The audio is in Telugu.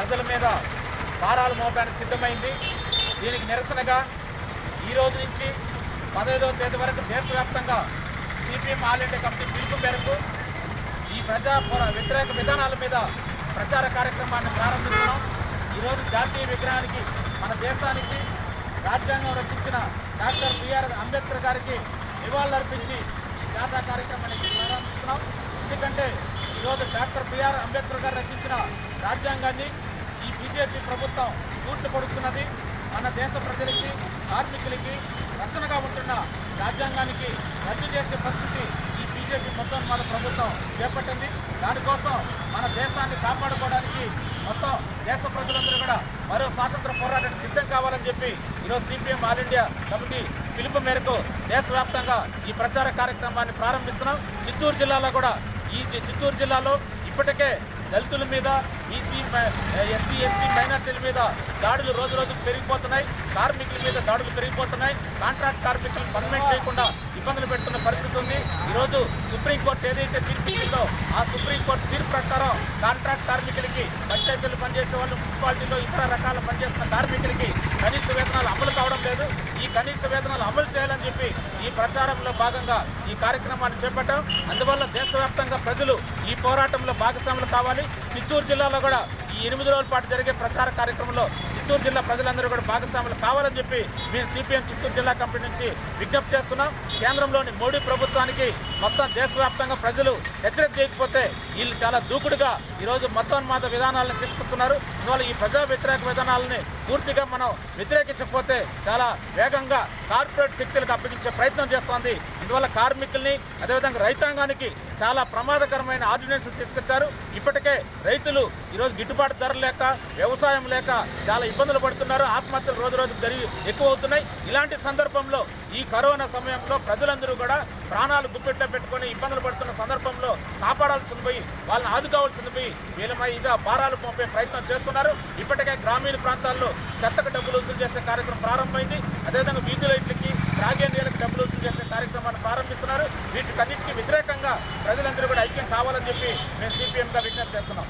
ప్రజల మీద భారాలు మోపడానికి సిద్ధమైంది. దీనికి నిరసనగా ఈ రోజు నుంచి 15వ తేదీ వరకు దేశవ్యాప్తంగా సిపిఎం ఆల్ ఇండియా కమిటీ పిలుపు మేరకు ఈ ప్రజా వ్యతిరేక విధానాల మీద ప్రచార కార్యక్రమాన్ని ప్రారంభిస్తున్నాం. ఈరోజు జాతీయ విగ్రహానికి మన దేశానికి రాజ్యాంగం రచించిన డాక్టర్ బిఆర్ అంబేద్కర్ గారికి నివాళులర్పించి ఈ జాతీయ కార్యక్రమాన్ని ప్రారంభిస్తున్నాం. ఎందుకంటే ఈరోజు డాక్టర్ బిఆర్ అంబేద్కర్ గారు రచించిన రాజ్యాంగాన్ని ఈ బీజేపీ ప్రభుత్వం పూర్తి పడుతున్నది. మన దేశ ప్రజలకి, కార్మికులకి రక్షణగా ఉంటున్న రాజ్యాంగానికి రద్దు చేసే పరిస్థితి ఈ బీజేపీ మొత్తం మన ప్రభుత్వం చేపట్టింది. దానికోసం మన దేశాన్ని కాపాడుకోవడానికి మొత్తం దేశ ప్రజలందరూ కూడా మరో స్వాతంత్ర పోరాటానికి సిద్ధం కావాలని చెప్పి ఈరోజు సిపిఎం ఆల్ ఇండియా కమిటీ పిలుపు మేరకు దేశవ్యాప్తంగా ఈ ప్రచార కార్యక్రమాన్ని ప్రారంభిస్తున్నాం. చిత్తూరు జిల్లాలో కూడా చిత్తూరు జిల్లాలో ఇప్పటికే దళితుల మీద, బీసీ, ఎస్సీ, ఎస్టీ మైనార్టీల మీద దాడులు రోజు రోజుకు పెరిగిపోతున్నాయి. కార్మికుల మీద దాడులు పెరిగిపోతున్నాయి. కాంట్రాక్ట్ కార్మికులను పర్మనెంట్ చేయకుండా ఇబ్బందులు పెడుతున్న పరిస్థితి ఉంది. ఈరోజు సుప్రీంకోర్టు ఏదైతే తీర్పు ఇచ్చిందో ఆ సుప్రీంకోర్టు తీర్పు ప్రకారం కాంట్రాక్ట్ కార్మికులకి, పంచాయతీలు పనిచేసే వాళ్ళు, మున్సిపాలిటీలో ఇతర రకాల పనిచేస్తున్న కార్మికులకి కనీస వేతనాలు అమలు కావడం లేదు. ఈ కనీస వేతనాలు అమలు చేయాలని చెప్పి ఈ ప్రచారంలో భాగంగా ఈ కార్యక్రమాన్ని చేపట్టాం. అందువల్ల దేశవ్యాప్తంగా ప్రజలు ఈ పోరాటంలో భాగస్వాములు కావాలి. చిత్తూరు జిల్లాలో కూడా ఈ 8 రోజుల పాటు జరిగే ప్రచార కార్యక్రమంలో చిత్తూరు జిల్లా ప్రజలందరూ కూడా భాగస్వాములు కావాలని చెప్పి మేము సిపిఎం చిత్తూరు జిల్లా కమిటీ నుంచి విజ్ఞప్తి చేస్తున్నాం. కేంద్రంలోని మోడీ ప్రభుత్వానికి మొత్తం దేశవ్యాప్తంగా ప్రజలు హెచ్చరిక చేయకపోతే వీళ్ళు చాలా దూకుడుగా ఈరోజు మతోన్మాద విధానాలను తీసుకొస్తున్నారు. అందువల్ల ఈ ప్రజా వ్యతిరేక విధానాలని పూర్తిగా మనం వ్యతిరేకించకపోతే చాలా వేగంగా కార్పొరేట్ శక్తులకు అప్పగించే ప్రయత్నం చేస్తోంది. అందువల్ల కార్మికుల్ని, అదేవిధంగా రైతాంగానికి చాలా ప్రమాదకరమైన ఆర్డినెన్స్లు తీసుకొచ్చారు. ఇప్పటికే రైతులు ఈరోజు గిట్టుబాటు ధర లేక, వ్యవసాయం లేక చాలా ఇబ్బందులు పడుతున్నారు. ఆత్మహత్యలు రోజు రోజు ఎక్కువ అవుతున్నాయి. ఇలాంటి సందర్భంలో ఈ కరోనా సమయంలో ప్రజలందరూ కూడా ప్రాణాలు గుప్పెట్లో పెట్టుకొని ఇబ్బందులు పడుతున్న సందర్భంలో కాపాడాల్సింది పోయి, వాళ్ళని ఆదుకోవాల్సింది పోయి వీళ్ళ ఇక భారాలు పంపే ప్రయత్నం చేస్తున్నారు. ఇప్పటికే గ్రామీణ ప్రాంతాల్లో చెత్తకు డబ్బులు వసూలు చేసే కార్యక్రమం ప్రారంభమైంది. అదేవిధంగా వీధి లైట్లకి, త్రాగే నీళ్ళకి డబ్బులు వసూలు చేసే కార్యక్రమాన్ని ప్రారంభిస్తున్నారు. వీటికన్నిటికీ వ్యతిరేకంగా ప్రజలందరూ కూడా ఐక్యం కావాలని చెప్పి మేము సిపిఎంగా విజ్ఞప్తి చేస్తున్నాం.